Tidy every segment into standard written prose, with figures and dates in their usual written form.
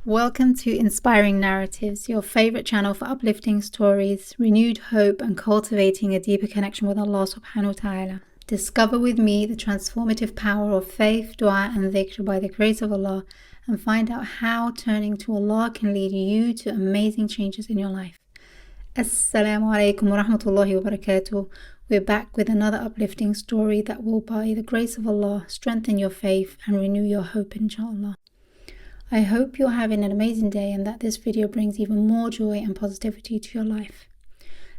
Welcome to Inspiring Narratives, your favorite channel for uplifting stories, renewed hope, and cultivating a deeper connection with Allah subhanahu wa ta'ala. Discover with me the transformative power of faith, dua, and dhikr by the grace of Allah, and find out how turning to Allah can lead you to amazing changes in your life. Assalamu alaikum wa rahmatullahi wa barakatuh. We're back with another uplifting story that will, by the grace of Allah, strengthen your faith and renew your hope, inshallah. I hope you're having an amazing day and that this video brings even more joy and positivity to your life.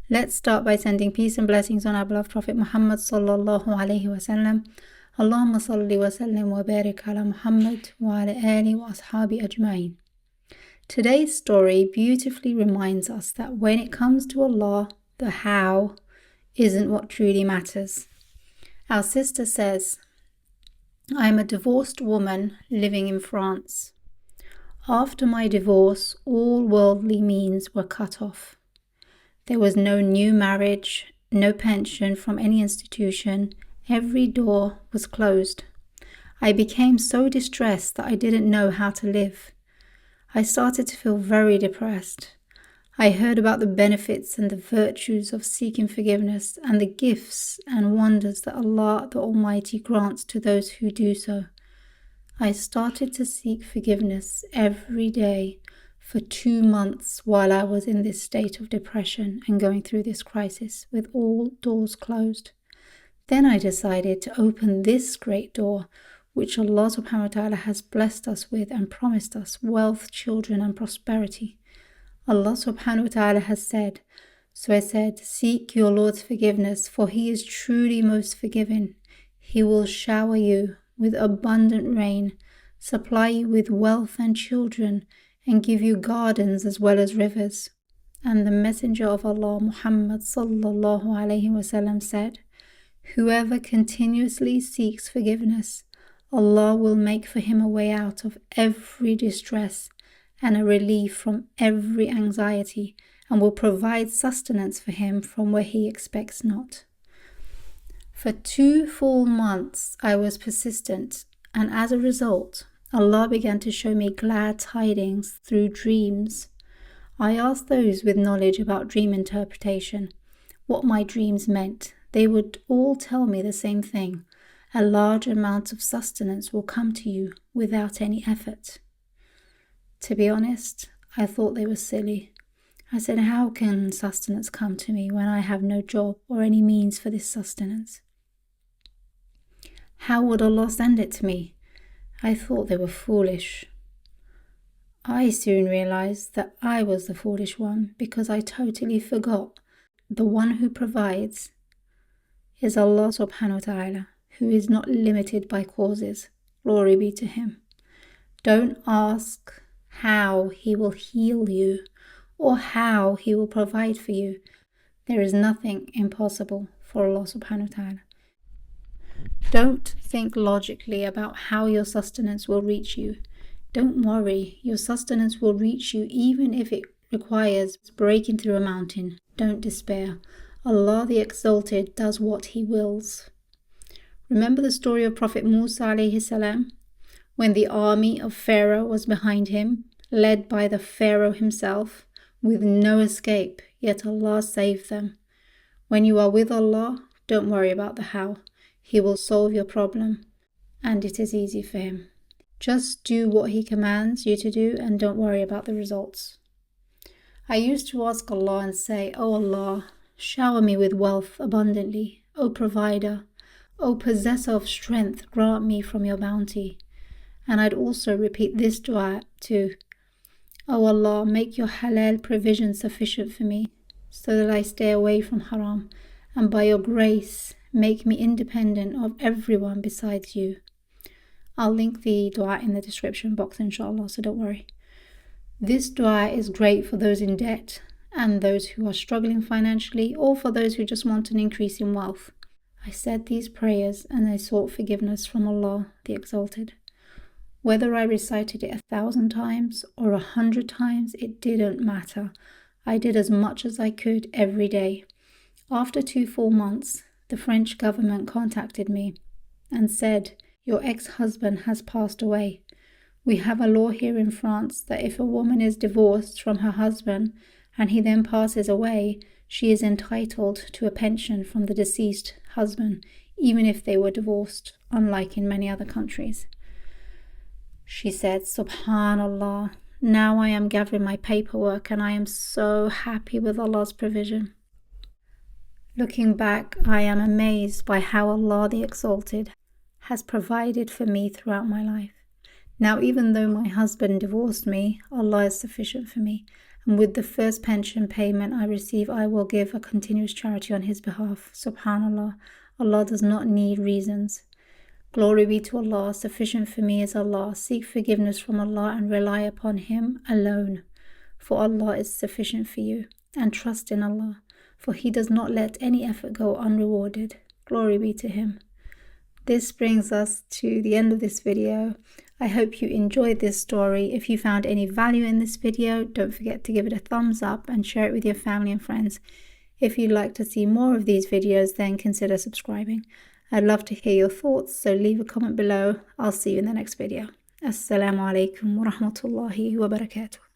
Let's start by sending peace and blessings on our beloved Prophet Muhammad sallallahu alaihi wasallam. Allahumma salli wa sallim wa barik ala Muhammad wa ala ali wa ashabi ajma'in. Today's story beautifully reminds us that when it comes to Allah, the how isn't what truly matters. Our sister says, I am a divorced woman living in France. After my divorce, all worldly means were cut off. There was no new marriage, no pension from any institution. Every door was closed. I became so distressed that I didn't know how to live. I started to feel very depressed. I heard about the benefits and the virtues of seeking forgiveness and the gifts and wonders that Allah the Almighty grants to those who do so. I started to seek forgiveness every day for 2 months while I was in this state of depression and going through this crisis with all doors closed. Then I decided to open this great door, which Allah subhanahu wa ta'ala has blessed us with and promised us wealth, children and prosperity. Allah subhanahu wa ta'ala has said, so I said, seek your Lord's forgiveness, for He is truly most forgiving. He will shower you with abundant rain, supply you with wealth and children, and give you gardens as well as rivers. And the Messenger of Allah, Muhammad sallallahu alaihi wasallam, said, whoever continuously seeks forgiveness, Allah will make for him a way out of every distress and a relief from every anxiety, and will provide sustenance for him from where he expects not. For 2 full months I was persistent, and as a result, Allah began to show me glad tidings through dreams. I asked those with knowledge about dream interpretation what my dreams meant. They would all tell me the same thing. A large amount of sustenance will come to you without any effort. To be honest, I thought they were silly. I said, how can sustenance come to me when I have no job or any means for this sustenance? How would Allah send it to me? I thought they were foolish. I soon realized that I was the foolish one because I totally forgot the one who provides is Allah subhanahu wa ta'ala, who is not limited by causes. Glory be to Him. Don't ask how He will heal you or how He will provide for you. There is nothing impossible for Allah subhanahu wa ta'ala. Don't think logically about how your sustenance will reach you. Don't worry, your sustenance will reach you even if it requires breaking through a mountain. Don't despair. Allah the Exalted does what He wills. Remember the story of Prophet Musa alayhi salam? When the army of Pharaoh was behind him, led by the Pharaoh himself, with no escape, yet Allah saved them. When you are with Allah, don't worry about the how. He will solve your problem, and it is easy for Him. Just do what He commands you to do and don't worry about the results. I used to ask Allah and say, O Allah, shower me with wealth abundantly. O Provider, O Possessor of strength, grant me from your bounty. And I'd also repeat this dua too. O Allah, make your halal provision sufficient for me, so that I stay away from haram, and by your grace, make me independent of everyone besides you. I'll link the dua in the description box, inshallah, so don't worry. This dua is great for those in debt and those who are struggling financially, or for those who just want an increase in wealth. I said these prayers and I sought forgiveness from Allah the Exalted. Whether I recited it 1,000 times or 100 times, it didn't matter. I did as much as I could every day. After 2 full months, the French government contacted me and said, your ex-husband has passed away. We have a law here in France that if a woman is divorced from her husband and he then passes away, she is entitled to a pension from the deceased husband, even if they were divorced, unlike in many other countries. She said, Subhanallah, now I am gathering my paperwork and I am so happy with Allah's provision. Looking back, I am amazed by how Allah the Exalted has provided for me throughout my life. Now, even though my husband divorced me, Allah is sufficient for me. And with the first pension payment I receive, I will give a continuous charity on his behalf. Subhanallah, Allah does not need reasons. Glory be to Allah, sufficient for me is Allah. Seek forgiveness from Allah and rely upon Him alone. For Allah is sufficient for you. And trust in Allah, for He does not let any effort go unrewarded. Glory be to Him. This brings us to the end of this video. I hope you enjoyed this story. If you found any value in this video, don't forget to give it a thumbs up and share it with your family and friends. If you'd like to see more of these videos, then consider subscribing. I'd love to hear your thoughts, so leave a comment below. I'll see you in the next video. Assalamu alaikum wa rahmatullahi wa barakatuh.